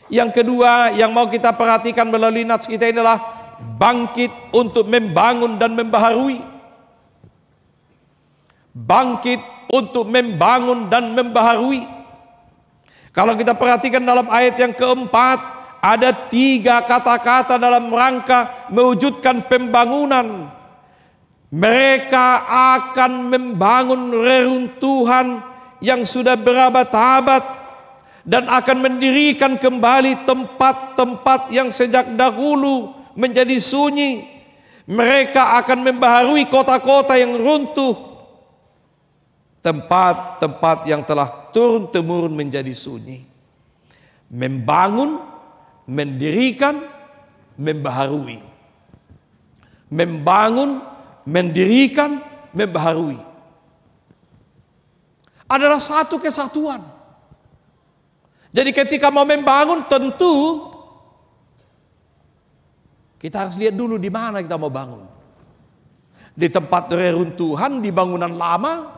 Yang kedua yang mau kita perhatikan melalui nats kita adalah bangkit untuk membangun dan membaharui. Bangkit untuk membangun dan membaharui. Kalau kita perhatikan dalam ayat yang keempat, ada 3 kata-kata dalam rangka mewujudkan pembangunan. Mereka akan membangun reruntuhan yang sudah berabad-abad dan akan mendirikan kembali tempat-tempat yang sejak dahulu menjadi sunyi. Mereka akan membaharui kota-kota yang runtuh, tempat-tempat yang telah turun-temurun menjadi sunyi. Membangun, mendirikan, membaharui. Membangun, mendirikan, membaharui adalah satu kesatuan. Jadi ketika mau membangun, tentu kita harus lihat dulu di mana kita mau bangun. Di tempat reruntuhan, di bangunan lama,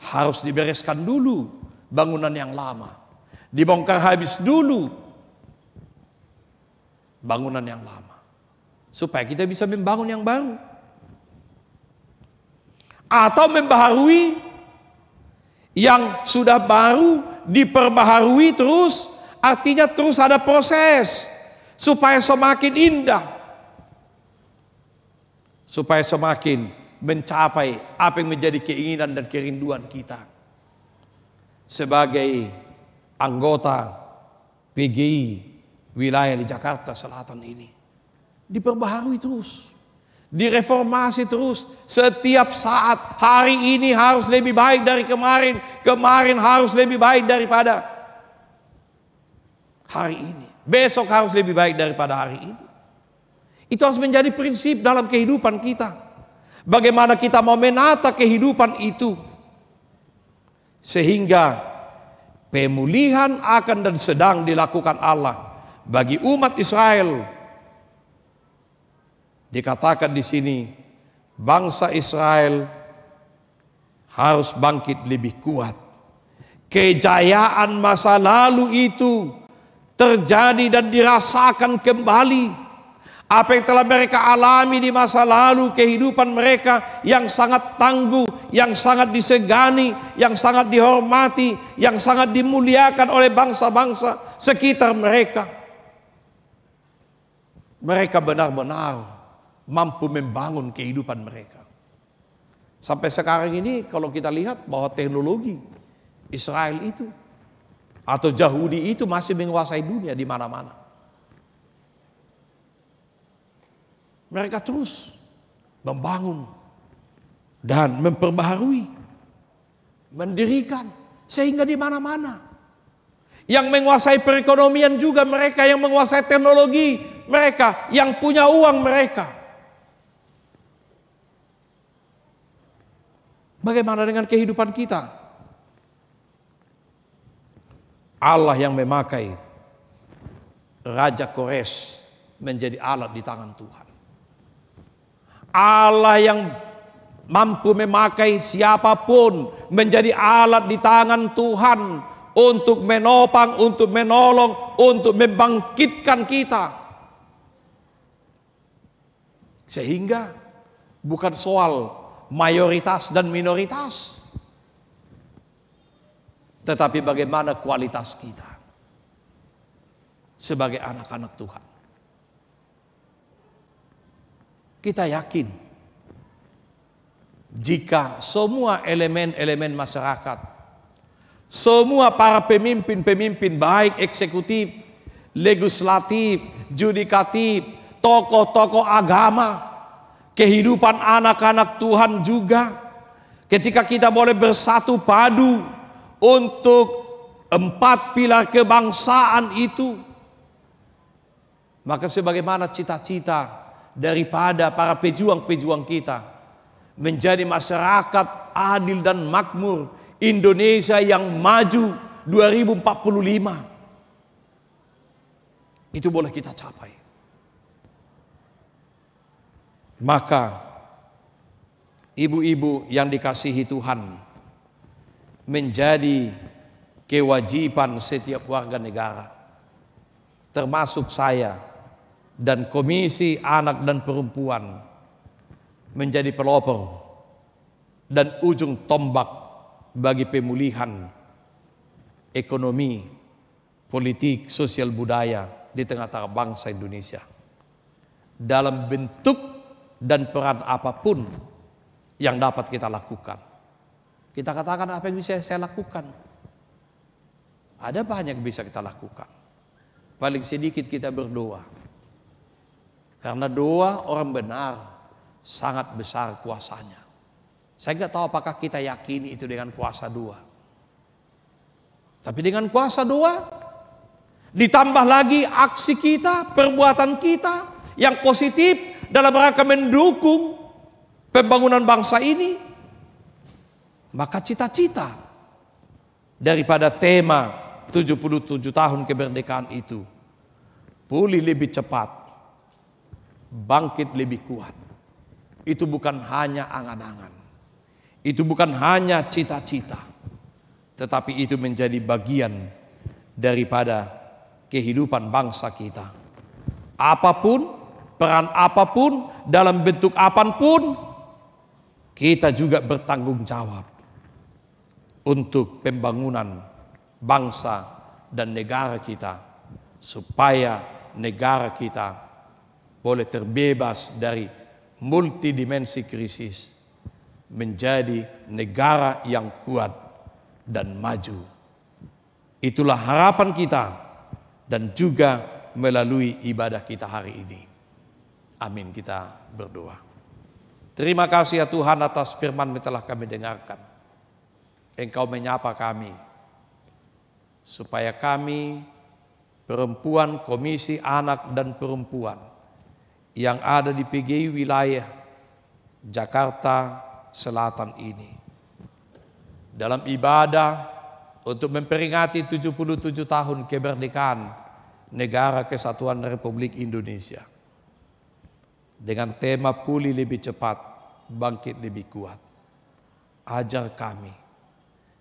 harus dibereskan dulu bangunan yang lama. Dibongkar habis dulu bangunan yang lama, supaya kita bisa membangun yang baru. Atau membaharui yang sudah baru, diperbaharui terus, artinya terus ada proses supaya semakin indah, supaya semakin mencapai apa yang menjadi keinginan dan kerinduan kita sebagai anggota PGI wilayah di Jakarta Selatan ini. Diperbaharui terus, direformasi terus, setiap saat. Hari ini harus lebih baik dari kemarin, kemarin harus lebih baik daripada hari ini, besok harus lebih baik daripada hari ini. Itu harus menjadi prinsip dalam kehidupan kita. Bagaimana kita mau menata kehidupan itu sehingga pemulihan akan dan sedang dilakukan Allah bagi umat Israel. Dikatakan di sini, bangsa Israel harus bangkit lebih kuat. Kejayaan masa lalu itu terjadi dan dirasakan kembali. Apa yang telah mereka alami di masa lalu, kehidupan mereka yang sangat tangguh, yang sangat disegani, yang sangat dihormati, yang sangat dimuliakan oleh bangsa-bangsa sekitar mereka. Mereka benar-benar mampu membangun kehidupan mereka. Sampai sekarang ini kalau kita lihat bahwa teknologi Israel itu atau Yahudi itu masih menguasai dunia di mana-mana. Mereka terus membangun dan memperbaharui, mendirikan sehingga di mana-mana. Yang menguasai perekonomian juga mereka, yang menguasai teknologi mereka, yang punya uang mereka. Bagaimana dengan kehidupan kita? Allah yang memakai Raja Kores menjadi alat di tangan Tuhan. Allah yang mampu memakai siapapun menjadi alat di tangan Tuhan untuk menopang, untuk menolong, untuk membangkitkan kita. Sehingga bukan soal mayoritas dan minoritas, tetapi bagaimana kualitas kita sebagai anak-anak Tuhan. Kita yakin jika semua elemen-elemen masyarakat, semua para pemimpin-pemimpin baik eksekutif, legislatif, yudikatif, tokoh-tokoh agama, kehidupan anak-anak Tuhan juga, ketika kita boleh bersatu padu untuk 4 pilar kebangsaan itu, maka sebagaimana cita-cita daripada para pejuang-pejuang kita menjadi masyarakat adil dan makmur, Indonesia yang maju 2045, itu boleh kita capai. Maka ibu-ibu yang dikasihi Tuhan, menjadi kewajiban setiap warga negara, termasuk saya dan Komisi Anak dan Perempuan, menjadi pelopor dan ujung tombak bagi pemulihan ekonomi politik, sosial, budaya di tengah-tengah bangsa Indonesia. Dalam bentuk dan peran apapun yang dapat kita lakukan. Kita katakan apa yang bisa saya lakukan. Ada banyak yang bisa kita lakukan. Paling sedikit kita berdoa. Karena doa orang benar sangat besar kuasanya. Saya nggak tahu apakah kita yakini itu dengan kuasa doa. Tapi dengan kuasa doa, ditambah lagi aksi kita, perbuatan kita yang positif dalam rangka mendukung pembangunan bangsa ini, maka cita-cita daripada tema 77 tahun kemerdekaan itu, pulih lebih cepat, bangkit lebih kuat. Itu bukan hanya angan-angan, itu bukan hanya cita-cita, tetapi itu menjadi bagian daripada kehidupan bangsa kita. Apapun, peran apapun, dalam bentuk apapun, kita juga bertanggung jawab untuk pembangunan bangsa dan negara kita, supaya negara kita boleh terbebas dari multidimensi krisis, menjadi negara yang kuat dan maju. Itulah harapan kita dan juga melalui ibadah kita hari ini. Amin, kita berdoa. Terima kasih ya Tuhan atas firman yang telah kami dengarkan. Engkau menyapa kami supaya kami perempuan, Komisi Anak dan Perempuan yang ada di PGI wilayah Jakarta Selatan ini, dalam ibadah untuk memperingati 77 tahun kemerdekaan Negara Kesatuan Republik Indonesia, dengan tema pulih lebih cepat, bangkit lebih kuat. Ajar kami,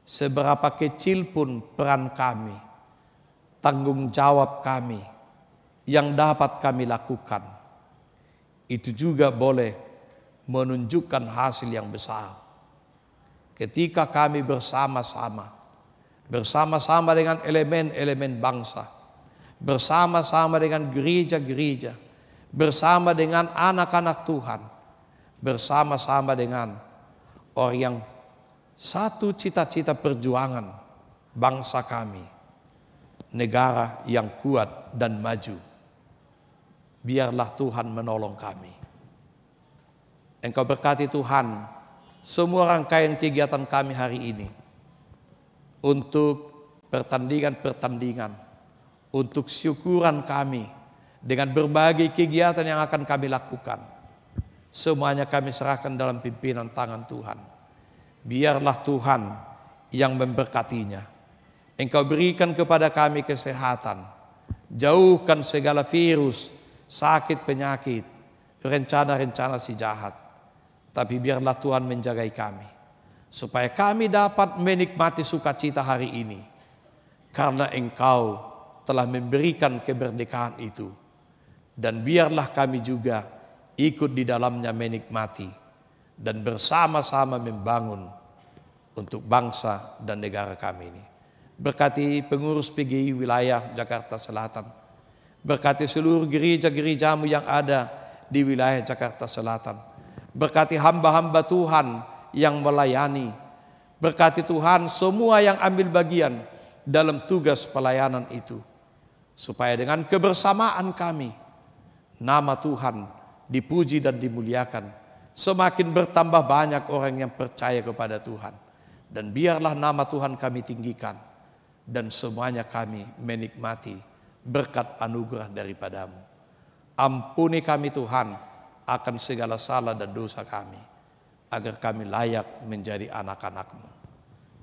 seberapa kecil pun peran kami, tanggung jawab kami yang dapat kami lakukan, itu juga boleh menunjukkan hasil yang besar. Ketika kami bersama-sama dengan elemen-elemen bangsa, bersama-sama dengan gereja-gereja, bersama dengan anak-anak Tuhan, bersama-sama dengan orang yang satu cita-cita perjuangan bangsa kami, negara yang kuat dan maju. Biarlah Tuhan menolong kami. Engkau berkati Tuhan semua rangkaian kegiatan kami hari ini, untuk pertandingan-pertandingan, untuk syukuran kami, dengan berbagai kegiatan yang akan kami lakukan. Semuanya kami serahkan dalam pimpinan tangan Tuhan. Biarlah Tuhan yang memberkatinya. Engkau berikan kepada kami kesehatan, jauhkan segala virus, sakit, penyakit, rencana-rencana si jahat. Tapi biarlah Tuhan menjagai kami, supaya kami dapat menikmati sukacita hari ini, karena Engkau telah memberikan kemerdekaan itu. Dan biarlah kami juga ikut di dalamnya menikmati dan bersama-sama membangun untuk bangsa dan negara kami ini. Berkati pengurus PGI wilayah Jakarta Selatan, berkati seluruh gereja-gerejamu yang ada di wilayah Jakarta Selatan. Berkati hamba-hamba Tuhan yang melayani. Berkati Tuhan semua yang ambil bagian dalam tugas pelayanan itu, supaya dengan kebersamaan kami, nama Tuhan dipuji dan dimuliakan. Semakin bertambah banyak orang yang percaya kepada Tuhan. Dan biarlah nama Tuhan kami tinggikan, dan semuanya kami menikmati berkat anugerah daripadamu. Ampuni kami Tuhan akan segala salah dan dosa kami, agar kami layak menjadi anak-anak-Mu.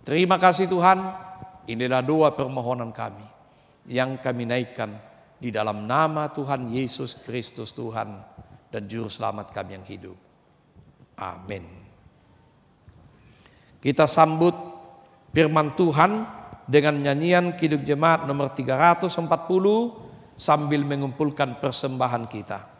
Terima kasih Tuhan, inilah doa permohonan kami yang kami naikkan di dalam nama Tuhan Yesus Kristus Tuhan dan Juru Selamat kami yang hidup. Amin. Kita sambut firman Tuhan dengan nyanyian Kidung Jemaat nomor 340 sambil mengumpulkan persembahan kita.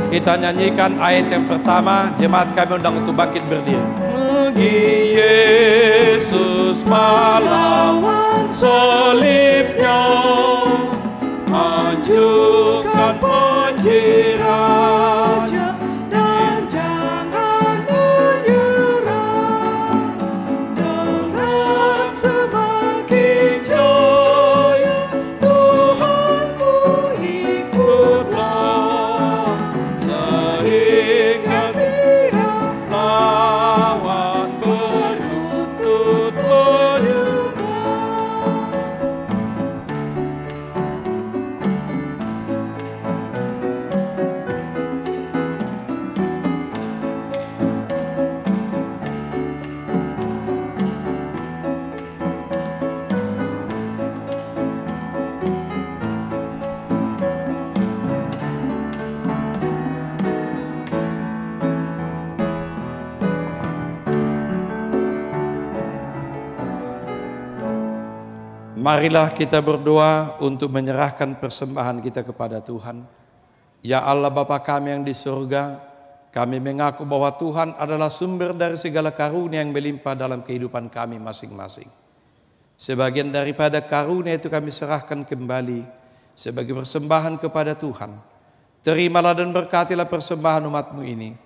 Kita nyanyikan ayat yang pertama, jemaat kami undang untuk bangkit berdiri. Bagi Yesus melawan salibnya, anjurkan penjiranya, dan jangan menyerah. Dengan semakin jaya Tuhanmu ikutlah, sehingga Dia lawan berlutut menyembah. Marilah kita berdoa untuk menyerahkan persembahan kita kepada Tuhan. Ya Allah Bapa kami yang di surga, kami mengaku bahwa Tuhan adalah sumber dari segala karunia yang melimpah dalam kehidupan kami masing-masing. Sebagian daripada karunia itu kami serahkan kembali sebagai persembahan kepada Tuhan. Terimalah dan berkatilah persembahan umat-Mu ini,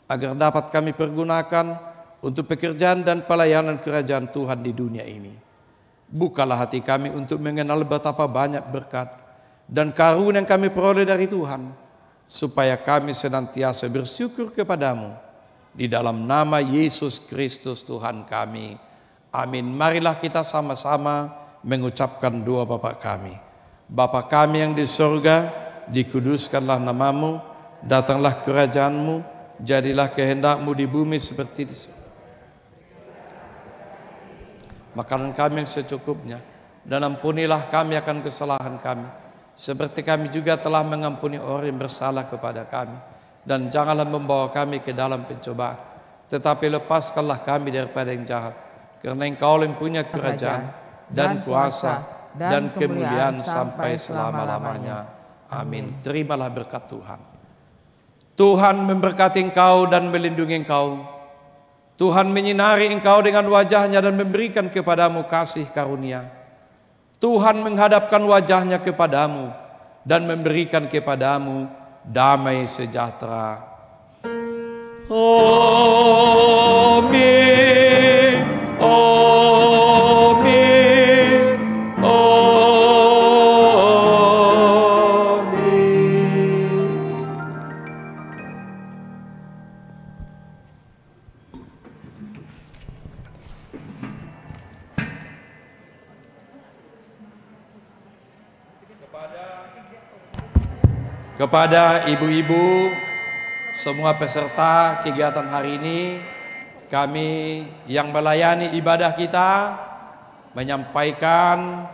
agar dapat kami pergunakan untuk pekerjaan dan pelayanan kerajaan Tuhan di dunia ini. Bukalah hati kami untuk mengenal betapa banyak berkat dan karunia yang kami peroleh dari Tuhan, supaya kami senantiasa bersyukur kepadamu. Di dalam nama Yesus Kristus Tuhan kami. Amin. Marilah kita sama-sama mengucapkan doa Bapa kami. Bapa kami yang di surga, dikuduskanlah namamu, datanglah kerajaanmu, jadilah kehendak-Mu di bumi seperti di surga. Makanan kami yang secukupnya, dan ampunilah kami akan kesalahan kami, seperti kami juga telah mengampuni orang yang bersalah kepada kami. Dan janganlah membawa kami ke dalam pencobaan, tetapi lepaskanlah kami daripada yang jahat. Karena Engkau yang punya kerajaan dan kuasa dan kemuliaan sampai selama-lamanya. Amin. Terimalah berkat Tuhan. Tuhan memberkati engkau dan melindungi engkau. Tuhan menyinari engkau dengan wajahnya dan memberikan kepadamu kasih karunia. Tuhan menghadapkan wajahnya kepadamu dan memberikan kepadamu damai sejahtera. Amin. Amin. Amin. Kepada ibu-ibu, semua peserta kegiatan hari ini, kami yang melayani ibadah kita menyampaikan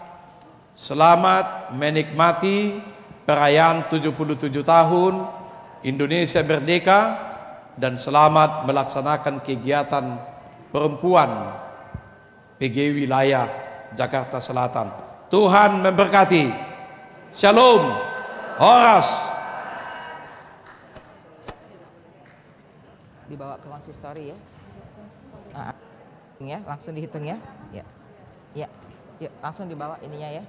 selamat menikmati perayaan 77 tahun Indonesia Merdeka dan selamat melaksanakan kegiatan perempuan PG Wilayah Jakarta Selatan. Tuhan memberkati. Shalom. Horas. Dibawa ke konsistori ya. Ya, langsung dihitung ya. Ya. Ya. Yuk, langsung dibawa ininya ya.